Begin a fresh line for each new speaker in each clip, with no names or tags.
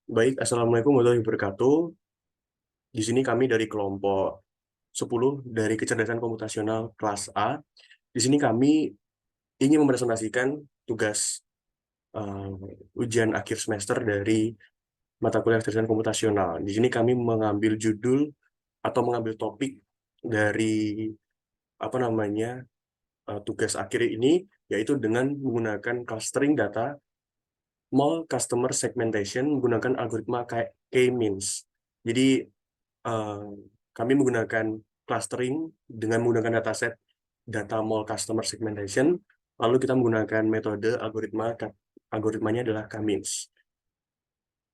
Baik, Assalamualaikum warahmatullahi wabarakatuh. Di sini kami dari kelompok 10 dari kecerdasan komputasional kelas A. Di sini kami ingin mempresentasikan tugas ujian akhir semester dari mata kuliah kecerdasan komputasional. Di sini kami mengambil judul atau mengambil topik dari tugas akhir ini, yaitu dengan menggunakan clustering data mall customer segmentation menggunakan algoritma K-means. Jadi eh, kami menggunakan clustering dengan menggunakan dataset data mall customer segmentation, lalu kita menggunakan metode algoritmanya adalah K-means.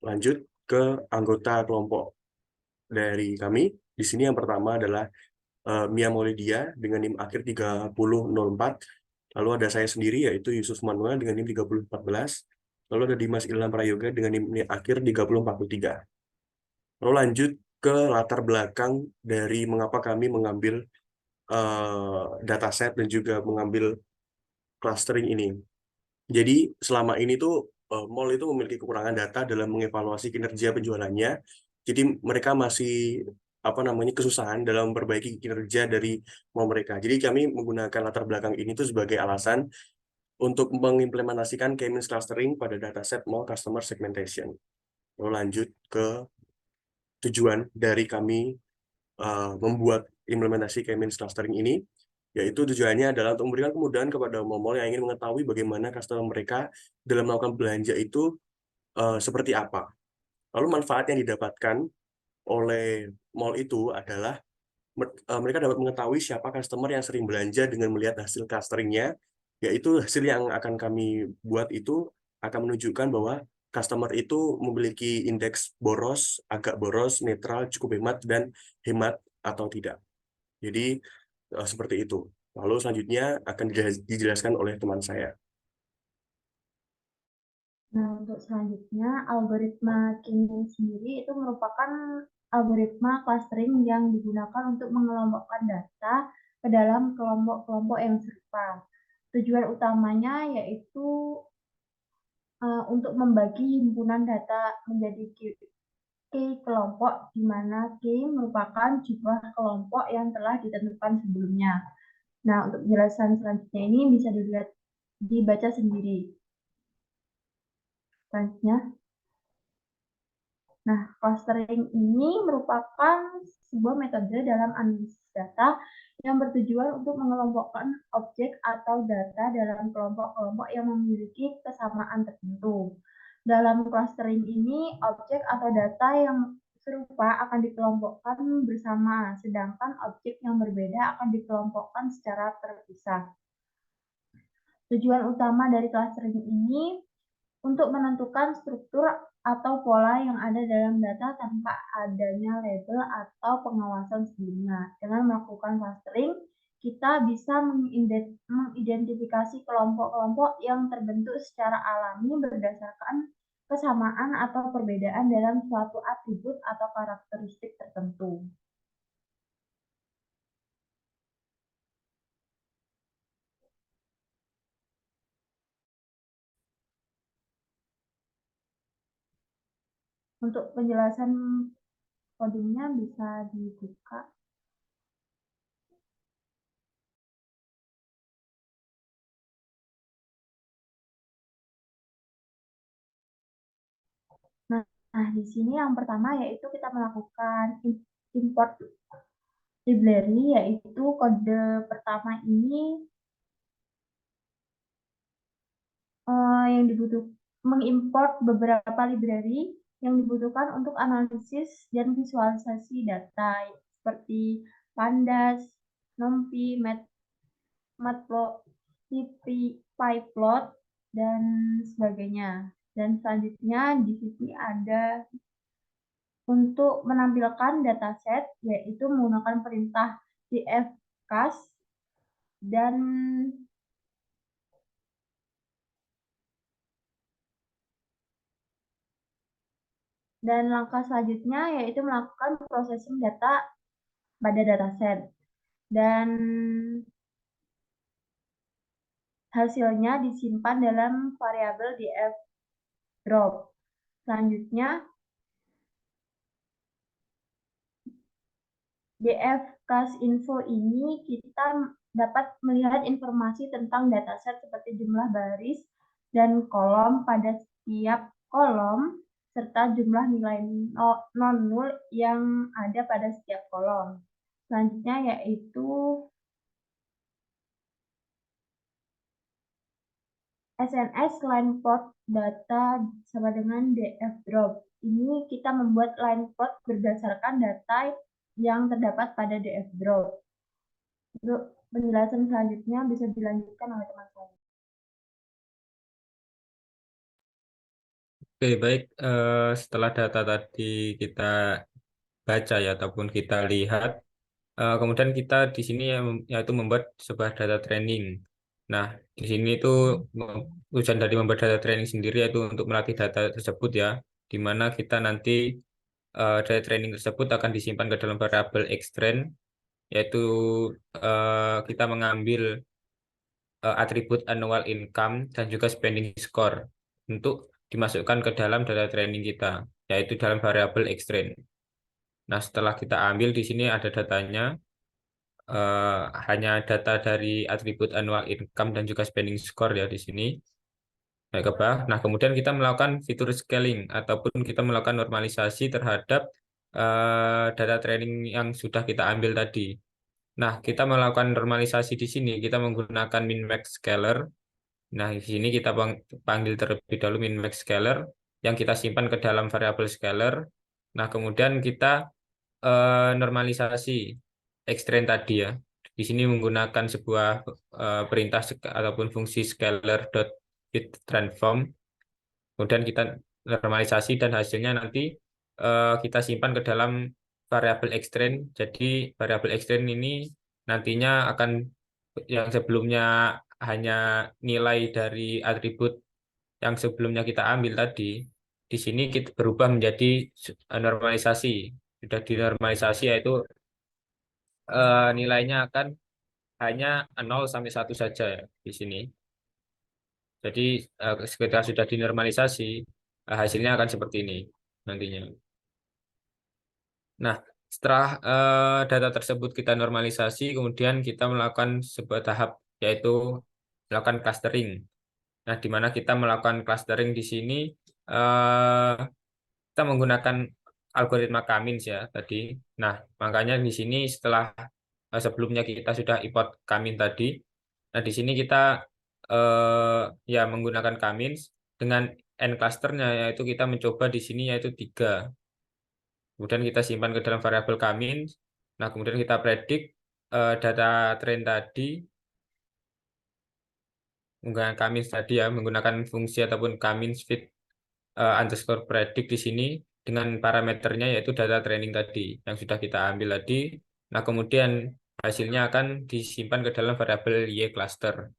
Lanjut ke anggota kelompok dari kami. Di sini yang pertama adalah Mia Maulidia dengan NIM akhir 3004. Lalu ada saya sendiri yaitu Yusuf Manuel dengan NIM 3014. Lalu ada Dimas Ilham Prayoga dengan NIM akhir 3043. Lalu lanjut ke latar belakang dari mengapa kami mengambil dataset dan juga mengambil clustering ini. Jadi selama ini tuh mall itu memiliki kekurangan data dalam mengevaluasi kinerja penjualannya. Jadi mereka masih kesusahan dalam memperbaiki kinerja dari mall mereka. Jadi kami menggunakan latar belakang ini tuh sebagai alasan untuk mengimplementasikan K-means clustering pada dataset mall customer segmentation. Lalu lanjut ke tujuan dari kami membuat implementasi K-means clustering ini, yaitu tujuannya adalah untuk memberikan kemudahan kepada mall yang ingin mengetahui bagaimana customer mereka dalam melakukan belanja itu seperti apa. Lalu manfaat yang didapatkan oleh mall itu adalah mereka dapat mengetahui siapa customer yang sering belanja dengan melihat hasil clusteringnya, yaitu hasil yang akan kami buat itu akan menunjukkan bahwa customer itu memiliki indeks boros, agak boros, netral, cukup hemat, dan hemat atau tidak. Jadi seperti itu. Lalu selanjutnya akan dijelaskan oleh teman saya.
Nah, untuk selanjutnya, algoritma K-means sendiri itu merupakan algoritma clustering yang digunakan untuk mengelompokkan data ke dalam kelompok-kelompok yang serupa. Tujuan utamanya yaitu untuk membagi himpunan data menjadi K kelompok, di mana K merupakan jumlah kelompok yang telah ditentukan sebelumnya. Nah, untuk penjelasan selanjutnya ini bisa dilihat dibaca sendiri. Selanjutnya, nah, clustering ini merupakan sebuah metode dalam analisis data yang bertujuan untuk mengelompokkan objek atau data dalam kelompok-kelompok yang memiliki kesamaan tertentu. Dalam clustering ini, objek atau data yang serupa akan dikelompokkan bersama, sedangkan objek yang berbeda akan dikelompokkan secara terpisah. Tujuan utama dari clustering ini untuk menentukan struktur atau pola yang ada dalam data tanpa adanya label atau pengawasan sebelumnya. Dengan melakukan clustering, kita bisa mengidentifikasi kelompok-kelompok yang terbentuk secara alami berdasarkan kesamaan atau perbedaan dalam suatu atribut atau karakteristik tertentu. Untuk penjelasan codingnya bisa dibuka. Nah, di sini yang pertama yaitu kita melakukan import library, yaitu kode pertama ini yang dibutuhkan mengimport beberapa library yang dibutuhkan untuk analisis dan visualisasi data seperti Pandas, NumPy, Matplotlib, PyPlot, dan sebagainya. Dan selanjutnya di sini ada untuk menampilkan dataset, yaitu menggunakan perintah dfcast dan langkah selanjutnya yaitu melakukan processing data pada dataset. Dan hasilnya disimpan dalam variabel dfdrop. Selanjutnya, DF Cas Info ini kita dapat melihat informasi tentang dataset seperti jumlah baris dan kolom pada setiap kolom serta jumlah nilai non-nul yang ada pada setiap kolom. Selanjutnya yaitu SNS line plot data sama dengan DF drop. Ini kita membuat line plot berdasarkan data yang terdapat pada DF drop. Untuk penjelasan selanjutnya bisa dilanjutkan oleh teman saya.
Oke, baik. Setelah data tadi kita baca ya ataupun kita lihat, kemudian kita di sini yaitu membuat sebuah data training. Nah, di sini itu tujuan dari membuat data training sendiri yaitu untuk melatih data tersebut ya, di mana kita nanti data training tersebut akan disimpan ke dalam variabel xtrain, yaitu kita mengambil atribut annual income dan juga spending score untuk dimasukkan ke dalam data training kita, yaitu dalam variabel xtrain. Nah, setelah kita ambil di sini ada datanya, hanya data dari atribut annual income dan juga spending score ya di sini. Naik ke bawah. Nah, kemudian kita melakukan fitur scaling ataupun kita melakukan normalisasi terhadap data training yang sudah kita ambil tadi. Nah, kita melakukan normalisasi di sini, kita menggunakan min-max scaler. Nah, di sini kita panggil terlebih dahulu min-max scaler yang kita simpan ke dalam variabel scaler. Nah, kemudian kita normalisasi xtrain tadi ya. Di sini menggunakan sebuah perintah ataupun fungsi scalar dot fit transform. Kemudian kita normalisasi dan hasilnya nanti kita simpan ke dalam variabel xtrain. Jadi variabel xtrain ini nantinya akan yang sebelumnya hanya nilai dari atribut yang sebelumnya kita ambil tadi, di sini kita berubah menjadi normalisasi. Sudah dinormalisasi yaitu nilainya akan hanya 0 sampai 1 saja ya di sini. Jadi ketika sudah dinormalisasi, hasilnya akan seperti ini nantinya. Nah, setelah data tersebut kita normalisasi, kemudian kita melakukan sebuah tahap yaitu melakukan clustering. Nah, di mana kita melakukan clustering di sini, eh, kita menggunakan algoritma Kamins ya tadi. Nah, makanya di sini setelah sebelumnya kita sudah import Kamin tadi. Nah, di sini kita ya menggunakan Kamins dengan n clusternya yaitu kita mencoba di sini yaitu 3. Kemudian kita simpan ke dalam variabel Kamins. Nah, kemudian kita predik data train tadi menggunakan Kamins tadi ya, menggunakan fungsi ataupun Kamins fit underscore predict di sini dengan parameternya yaitu data training tadi yang sudah kita ambil tadi. Nah, kemudian hasilnya akan disimpan ke dalam variabel Y cluster.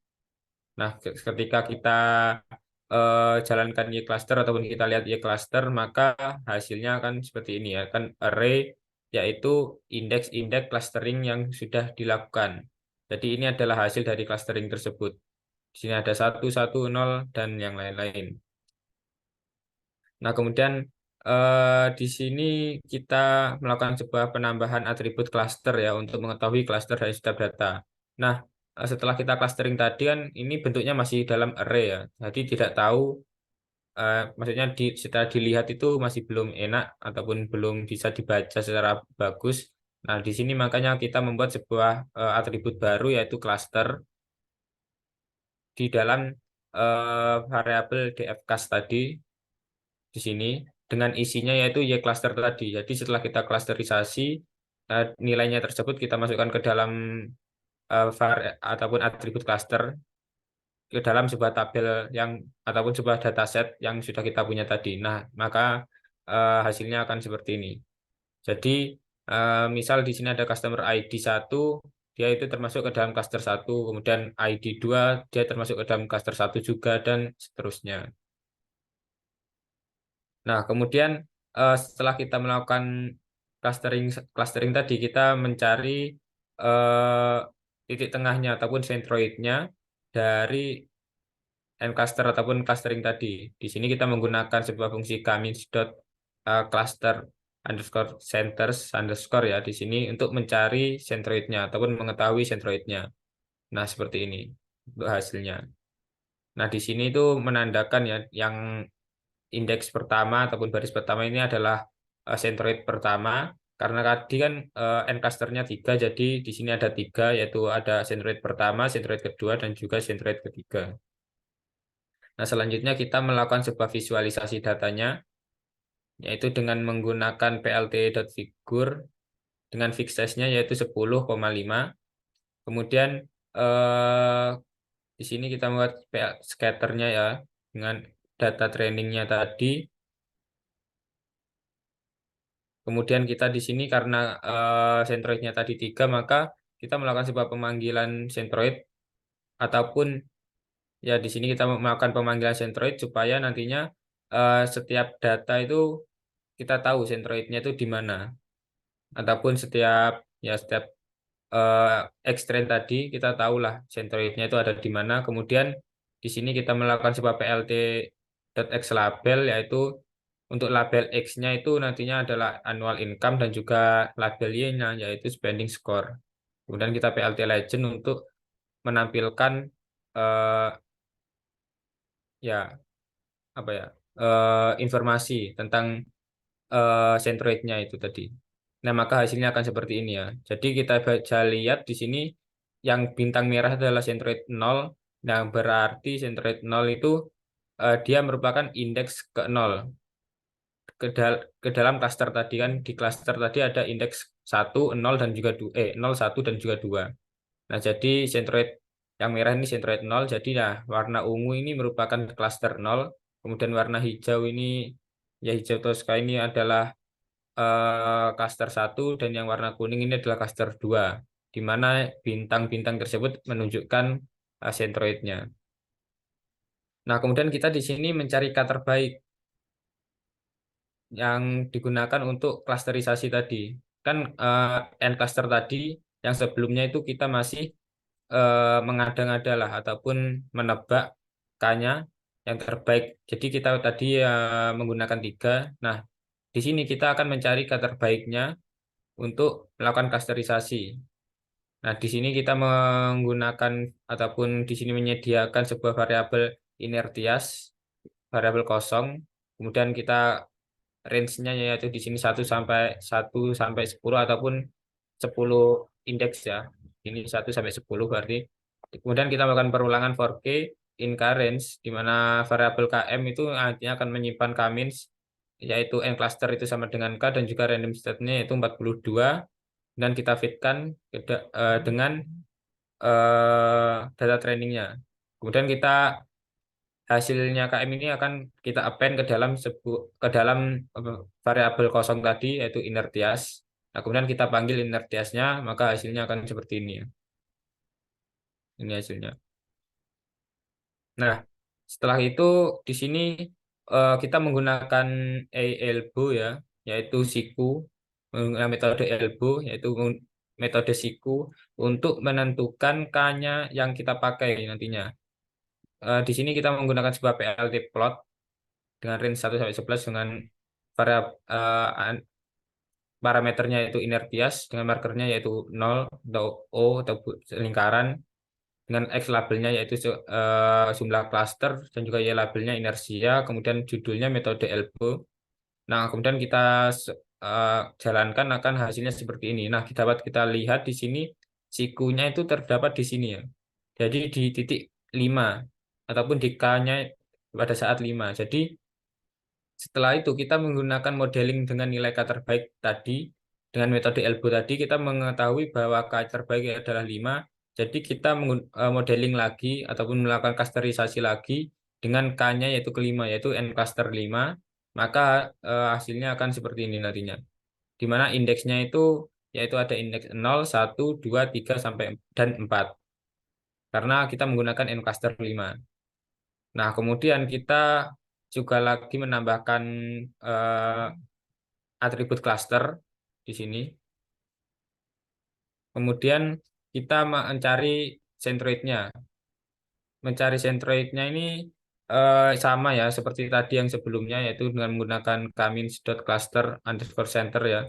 Nah, ketika kita jalankan Y cluster ataupun kita lihat Y cluster, maka hasilnya akan seperti ini ya, kan array yaitu indeks-indeks clustering yang sudah dilakukan. Jadi ini adalah hasil dari clustering tersebut. Di sini ada 1, 1, 0, dan yang lain-lain. Nah, kemudian di sini kita melakukan sebuah penambahan atribut cluster ya untuk mengetahui cluster dari setiap data. Nah, setelah kita clustering tadi kan ini bentuknya masih dalam array ya. Jadi tidak tahu, maksudnya setelah dilihat itu masih belum enak ataupun belum bisa dibaca secara bagus. Nah, di sini makanya kita membuat sebuah atribut baru yaitu cluster di dalam variabel dfcast tadi di sini dengan isinya yaitu Y cluster tadi. Jadi setelah kita clusterisasi, nilainya tersebut kita masukkan ke dalam ataupun atribut cluster ke dalam sebuah tabel yang ataupun sebuah dataset yang sudah kita punya tadi. Nah, maka hasilnya akan seperti ini. Jadi misal di sini ada customer ID 1, dia itu termasuk ke dalam cluster 1, kemudian ID 2 dia termasuk ke dalam cluster 1 juga dan seterusnya. Nah, kemudian setelah kita melakukan clustering clustering tadi, kita mencari eh, titik tengahnya ataupun centroidnya dari n cluster ataupun clustering tadi. Di sini kita menggunakan sebuah fungsi kamins dot cluster underscore centers underscore ya di sini untuk mencari centroidnya ataupun mengetahui centroidnya. Nah, seperti ini untuk hasilnya. Nah, di sini itu menandakan ya yang indeks pertama ataupun baris pertama ini adalah centroid pertama karena tadi kan n-clusternya 3, jadi di sini ada 3 yaitu ada centroid pertama, centroid kedua dan juga centroid ketiga. Nah, selanjutnya kita melakukan sebuah visualisasi datanya yaitu dengan menggunakan plt.figure dengan fixed size-nya yaitu 10,5. Kemudian eh, di sini kita membuat scatternya ya dengan data trainingnya tadi. Kemudian kita di sini karena centroidnya tadi 3, maka kita melakukan sebuah pemanggilan centroid ataupun ya di sini kita melakukan pemanggilan centroid supaya nantinya setiap data itu kita tahu centroidnya itu di mana. Ataupun setiap X-train tadi kita tahulah centroidnya itu ada di mana. Kemudian di sini kita melakukan sebuah plt.x label yaitu untuk label X-nya itu nantinya adalah annual income dan juga label Y-nya yaitu spending score. Kemudian kita plt legend untuk menampilkan eh, ya apa ya informasi tentang centroidnya itu tadi. Nah, maka hasilnya akan seperti ini ya. Jadi kita bisa lihat di sini yang bintang merah adalah centroid 0. Nah, berarti centroid 0 itu dia merupakan indeks ke 0. Ke dalam klaster tadi kan di klaster tadi ada indeks 1, 0 dan juga 0, 1 dan juga 2. Nah, jadi centroid yang merah ini centroid 0. Jadi ya warna ungu ini merupakan klaster 0. Kemudian warna hijau ini ya hijau toska ini adalah klaster 1 dan yang warna kuning ini adalah klaster 2 di mana bintang-bintang tersebut menunjukkan centroidnya. Nah, kemudian kita di sini mencari kata terbaik yang digunakan untuk klasterisasi tadi. Kan N cluster tadi yang sebelumnya itu kita masih mengada-ngada lah ataupun menebak K-nya yang terbaik. Jadi kita tadi menggunakan 3. Nah, di sini kita akan mencari kata terbaiknya untuk melakukan klasterisasi. Nah, di sini kita menggunakan ataupun di sini menyediakan sebuah variabel inertias, variabel kosong. Kemudian kita range-nya yaitu di sini satu sampai 10 ataupun 10 indeks ya. Ini 1 sampai 10 berarti. Kemudian kita melakukan perulangan for k in range di mana variabel km itu nantinya akan menyimpan k-means yaitu n cluster itu sama dengan k dan juga random state-nya yaitu 42 dan kita fitkan dengan data trainingnya. Kemudian kita hasilnya KM ini akan kita append ke dalam variabel kosong tadi yaitu inertias. Nah, kemudian kita panggil inertiasnya, maka hasilnya akan seperti ini ya. Ini hasilnya. Nah, setelah itu di sini kita menggunakan elbow ya, yaitu siku, menggunakan metode elbow yaitu metode siku untuk menentukan K-nya yang kita pakai nantinya. Di sini kita menggunakan sebuah PLT plot dengan range 1 sampai 11 dengan parameternya yaitu inertias dengan markernya yaitu 0 atau O atau lingkaran dengan X labelnya yaitu jumlah cluster dan juga Y labelnya inersia, kemudian judulnya metode elbow. Nah, kemudian kita jalankan akan hasilnya seperti ini. Nah, dapat kita lihat di sini sikunya itu terdapat di sini ya. Jadi di titik 5 ataupun di K-nya pada saat 5. Jadi setelah itu kita menggunakan modeling dengan nilai K terbaik tadi dengan metode elbow tadi kita mengetahui bahwa K terbaik adalah 5. Jadi kita modeling lagi ataupun melakukan clusterisasi lagi dengan K-nya yaitu kelima yaitu N cluster 5. Maka hasilnya akan seperti ini nantinya. Di mana indeksnya itu yaitu ada indeks 0, 1, 2, 3 sampai dan 4. Karena kita menggunakan N cluster 5. Nah, kemudian kita juga lagi menambahkan eh, atribut cluster di sini. Kemudian kita mencari centroidnya. Mencari centroidnya ini sama ya seperti tadi yang sebelumnya yaitu dengan menggunakan kamins.cluster_center ya.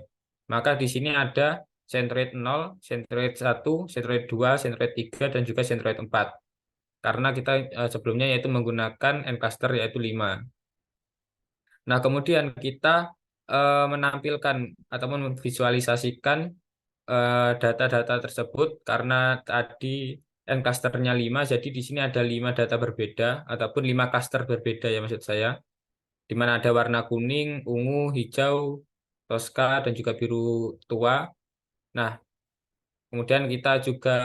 Maka di sini ada centroid 0, centroid 1, centroid 2, centroid 3 dan juga centroid 4. Karena kita sebelumnya yaitu menggunakan n-cluster yaitu 5. Nah, kemudian kita menampilkan ataupun memvisualisasikan data-data tersebut karena tadi n-clusternya 5, jadi di sini ada 5 data berbeda ataupun 5 cluster berbeda ya maksud saya, di mana ada warna kuning, ungu, hijau, toska, dan juga biru tua. Nah, kemudian kita juga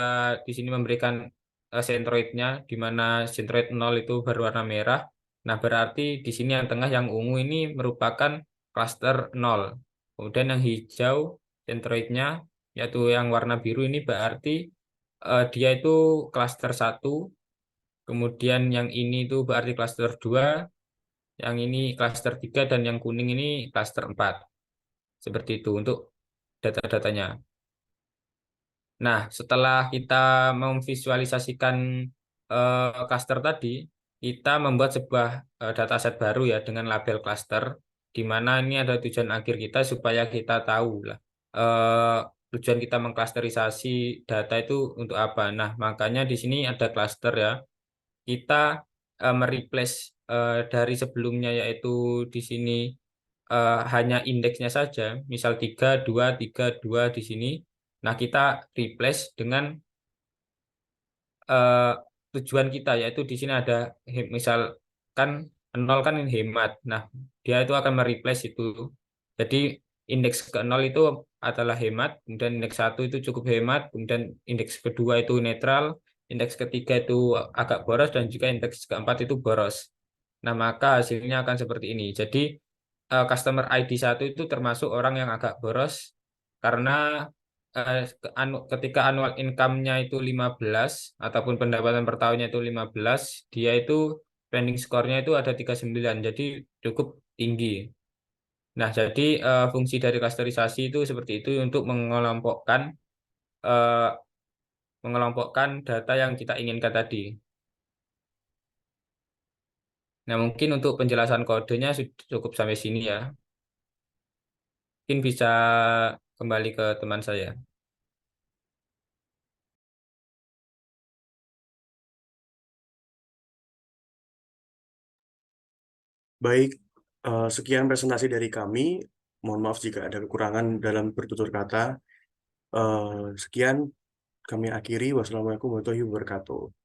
di sini memberikan sentroidnya, di mana sentroid 0 itu berwarna merah. Nah, berarti di sini yang tengah yang ungu ini merupakan cluster 0. Kemudian yang hijau sentroidnya, yaitu yang warna biru ini berarti dia itu cluster 1. Kemudian yang ini itu berarti cluster 2, yang ini cluster 3, dan yang kuning ini cluster 4. Seperti itu untuk data-datanya. Nah, setelah kita memvisualisasikan cluster tadi, kita membuat sebuah dataset baru ya dengan label cluster, di mana ini ada tujuan akhir kita supaya kita tahu lah eh, tujuan kita mengklasterisasi data itu untuk apa. Nah, makanya di sini ada cluster ya. Kita mereplace dari sebelumnya yaitu di sini hanya indeksnya saja, misal 3, 2, 3, 2 di sini. Nah, kita replace dengan eh, tujuan kita, yaitu di sini ada misalkan 0 kan hemat. Nah, dia itu akan mereplace itu. Jadi indeks ke 0 itu adalah hemat, kemudian indeks 1 itu cukup hemat, kemudian indeks kedua itu netral, indeks ketiga itu agak boros, dan juga indeks keempat itu boros. Nah, maka hasilnya akan seperti ini. Jadi customer ID 1 itu termasuk orang yang agak boros karena ketika annual income-nya itu 15 ataupun pendapatan per tahunnya itu 15, dia itu spending score-nya itu ada 39, jadi cukup tinggi. Nah, jadi fungsi dari klasterisasi itu seperti itu untuk eh, mengelompokkan data yang kita inginkan tadi. Nah, mungkin untuk penjelasan kodenya cukup sampai sini ya. Mungkin bisa kembali ke teman saya.
Baik, sekian presentasi dari kami. Mohon maaf jika ada kekurangan dalam bertutur kata. Sekian kami akhiri. Wassalamualaikum warahmatullahi wabarakatuh.